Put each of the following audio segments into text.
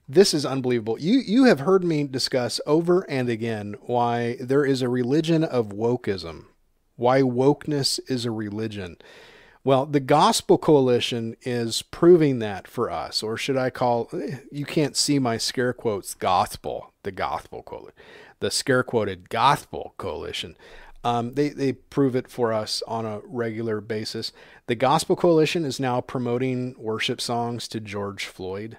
This is unbelievable. You have heard me discuss over and again why there is a religion of wokeism, why wokeness is a religion. Well, the Gospel Coalition is proving that for us, or should I call, you can't see my scare quotes, the Gospel Coalition, the scare quoted Gospel Coalition. They prove it for us on a regular basis. The Gospel Coalition is now promoting worship songs to George Floyd.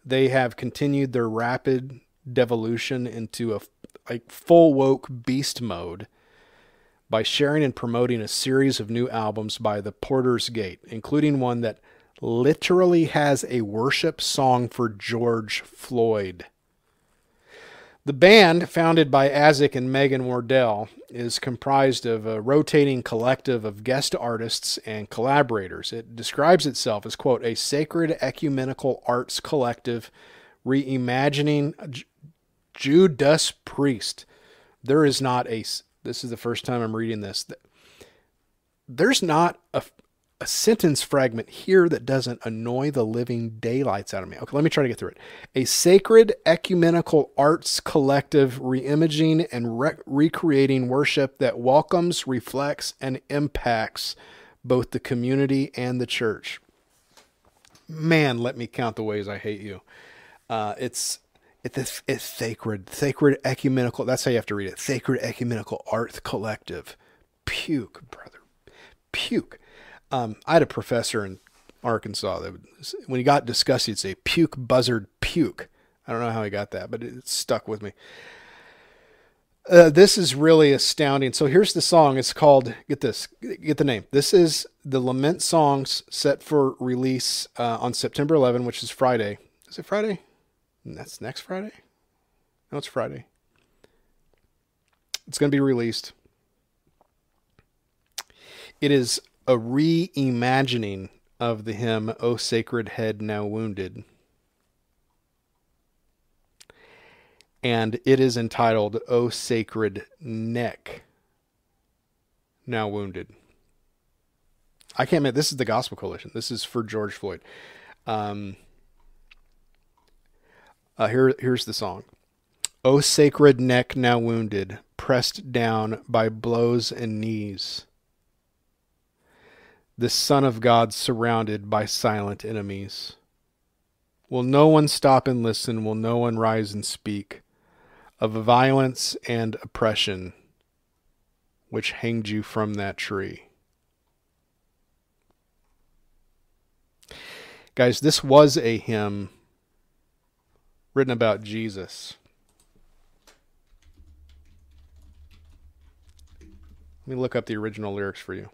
They have continued their rapid devolution into a like full woke beast mode by sharing and promoting a series of new albums by the Porter's Gate, including one that literally has a worship song for George Floyd. The band, founded by Isaac and Megan Wardell, is comprised of a rotating collective of guest artists and collaborators. It describes itself as, quote, a sacred ecumenical arts collective reimagining Judas Priest. There is not a, this is the first time I'm reading this, there's not a sentence fragment here that doesn't annoy the living daylights out of me. Okay, let me try to get through it. A sacred ecumenical arts collective reimaging and recreating worship that welcomes, reflects, and impacts both the community and the church. Man, let me count the ways I hate you. It's sacred ecumenical. That's how you have to read it. Sacred ecumenical arts collective. Puke, brother. Puke. I had a professor in Arkansas that when he got disgusted, he'd say, puke, buzzard, puke. I don't know how he got that, but it stuck with me. This is really astounding. So here's the song. It's called, get this, get the name. This is the Lament Songs set for release on September 11, which is Friday. Is it Friday? That's next Friday? No, it's Friday. It's going to be released. It is a reimagining of the hymn, O Sacred Head Now Wounded. And it is entitled, O Sacred Neck Now Wounded. I can't admit, this is the Gospel Coalition. This is for George Floyd. Here's the song. O sacred neck now wounded, pressed down by blows and knees. The Son of God surrounded by silent enemies. Will no one stop and listen? Will no one rise and speak of violence and oppression which hanged you from that tree? Guys, this was a hymn written about Jesus. Let me look up the original lyrics for you.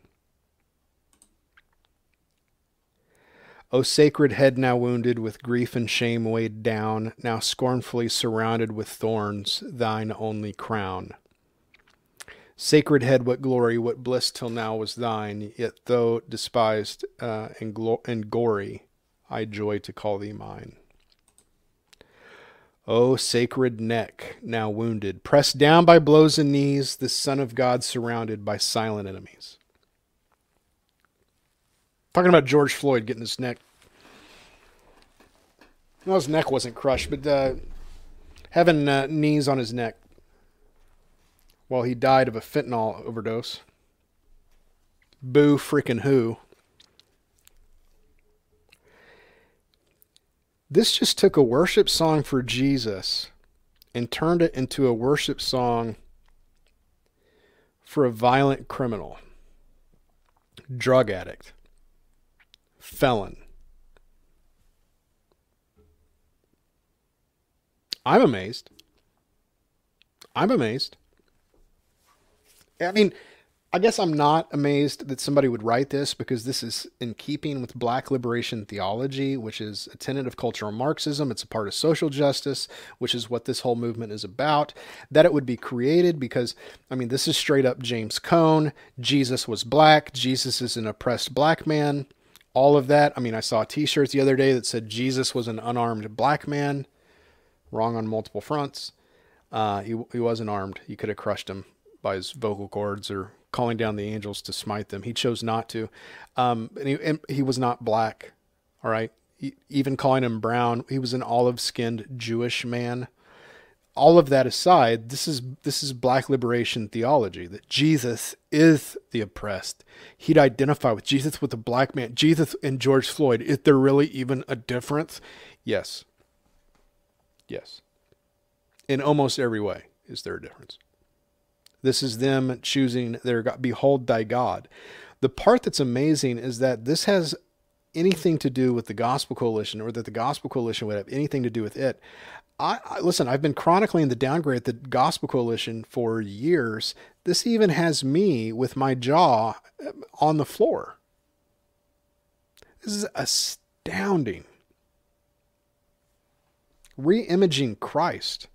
O sacred head now wounded, with grief and shame weighed down, now scornfully surrounded with thorns, thine only crown. Sacred head, what glory, what bliss till now was thine, yet though despised and gory, I joy to call thee mine. O sacred neck, now wounded, pressed down by blows and knees, the Son of God surrounded by silent enemies. Talking about George Floyd getting his neck. Well, his neck wasn't crushed, but having knees on his neck while he died of a fentanyl overdose. Boo freaking who. This just took a worship song for Jesus and turned it into a worship song for a violent criminal, drug addict, felon. I'm amazed. I'm amazed. I mean, I guess I'm not amazed that somebody would write this, because this is in keeping with Black liberation theology, which is a tenet of cultural Marxism. It's a part of social justice, which is what this whole movement is about. That it would be created because, I mean, this is straight up James Cone. Jesus was black. Jesus is an oppressed black man. All of that. I mean, I saw t-shirts the other day that said Jesus was an unarmed black man. Wrong on multiple fronts. He wasn't armed. You could have crushed him by his vocal cords or calling down the angels to smite them. He chose not to. And he was not black. All right. even calling him brown. He was an olive-skinned Jewish man. All of that aside, this is black liberation theology, that Jesus is the oppressed. He'd identify with Jesus, with a black man. Jesus and George Floyd. Is there really even a difference? Yes. Yes. In almost every way is there a difference. This is them choosing their God. Behold thy God. The part that's amazing is that this has anything to do with the Gospel Coalition, or that the Gospel Coalition would have anything to do with it. Listen, I've been chronicling the downgrade at the Gospel Coalition for years. This even has me with my jaw on the floor. This is astounding. Re-imaging Christ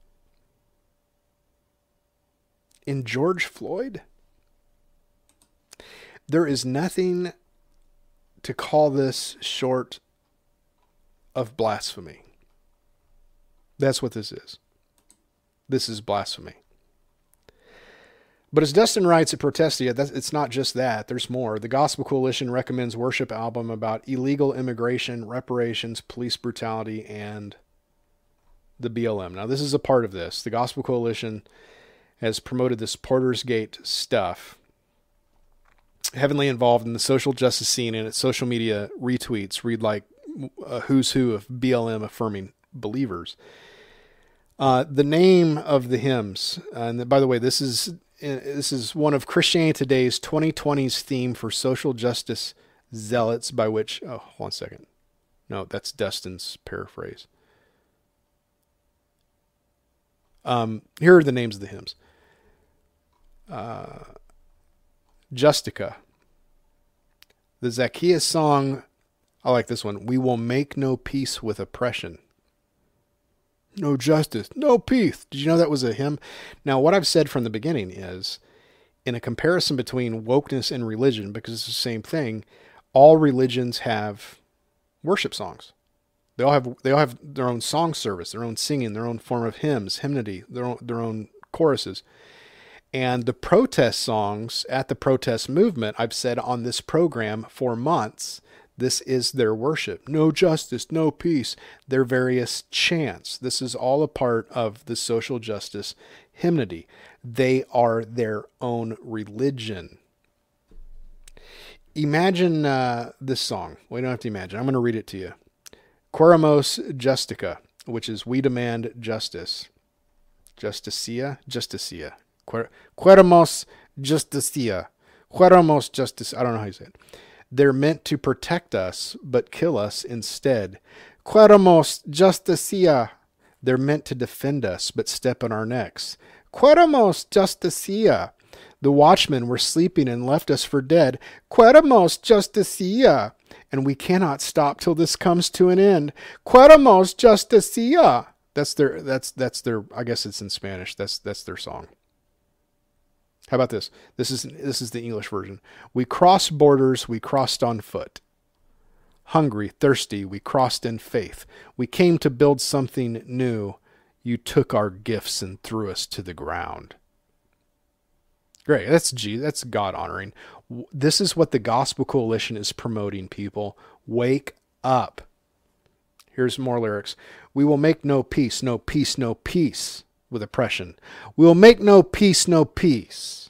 in George Floyd. There is nothing to call this short of blasphemy. That's what this is. This is blasphemy. But as Dustin writes at Protestia, it's not just that. There's more. The Gospel Coalition recommends worship album about illegal immigration, reparations, police brutality, and the BLM. Now, this is a part of this. The Gospel Coalition has promoted this Porter's Gate stuff, heavily involved in the social justice scene, and its social media retweets read like a who's who of BLM affirming believers. The name of the hymns, and by the way, this is one of Christianity Today's 2020's theme for social justice zealots, by which, oh, hold on a second. No, that's Dustin's paraphrase. Here are the names of the hymns. Justica. The Zacchaeus song, I like this one. We will make no peace with oppression. No justice, no peace. Did you know that was a hymn? Now, what I've said from the beginning is, in a comparison between wokeness and religion, because it's the same thing, all religions have worship songs. They all have their own song service, their own singing, their own form of hymns, hymnody, their own choruses. And the protest songs at the protest movement, I've said on this program for months, this is their worship. No justice, no peace, their various chants. This is all a part of the social justice hymnody. They are their own religion. Imagine this song. We don't have to imagine. I'm going to read it to you. Queremos Justica, which is we demand justice. Justicia. Queremos Justicia. Queremos Justice. I don't know how you say it. They're meant to protect us, but kill us instead. Queremos Justicia. They're meant to defend us, but step on our necks. Queremos Justicia. The watchmen were sleeping and left us for dead. Queremos Justicia. And we cannot stop till this comes to an end. Queremos Justicia. That's their, I guess it's in Spanish. That's their song. How about this? This is the English version. We crossed borders, we crossed on foot. Hungry, thirsty, we crossed in faith. We came to build something new. You took our gifts and threw us to the ground. Great. That's God honoring. This is what the Gospel Coalition is promoting, people. Wake up. Here's more lyrics. We will make no peace, no peace, no peace with oppression. We will make no peace, no peace.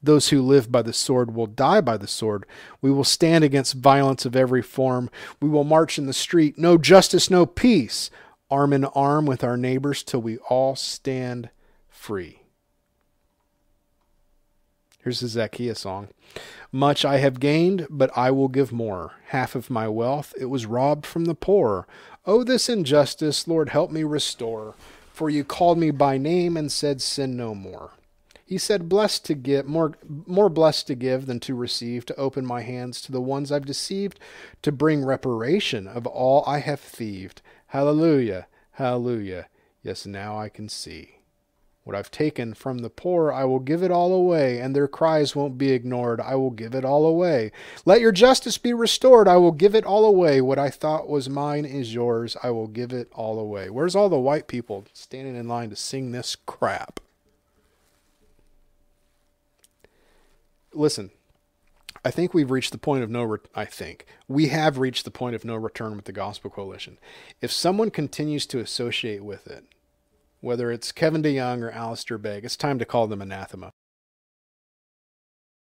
Those who live by the sword will die by the sword. We will stand against violence of every form. We will march in the street. No justice, no peace. Arm in arm with our neighbors till we all stand free. Here's the Zacchaeus song. Much I have gained, but I will give more. Half of my wealth, it was robbed from the poor. Oh, this injustice, Lord, help me restore. For you called me by name and said, sin no more. He said, blessed to give, more blessed to give than to receive, to open my hands to the ones I've deceived, to bring reparation of all I have thieved. Hallelujah, hallelujah. Yes, now I can see. What I've taken from the poor, I will give it all away, and their cries won't be ignored. I will give it all away. Let your justice be restored. I will give it all away. What I thought was mine is yours. I will give it all away. Where's all the white people standing in line to sing this crap? Listen, I think we've reached the point of I think we have reached the point of no return with the Gospel Coalition. If someone continues to associate with it, whether it's Kevin DeYoung or Alistair Begg, it's time to call them anathema.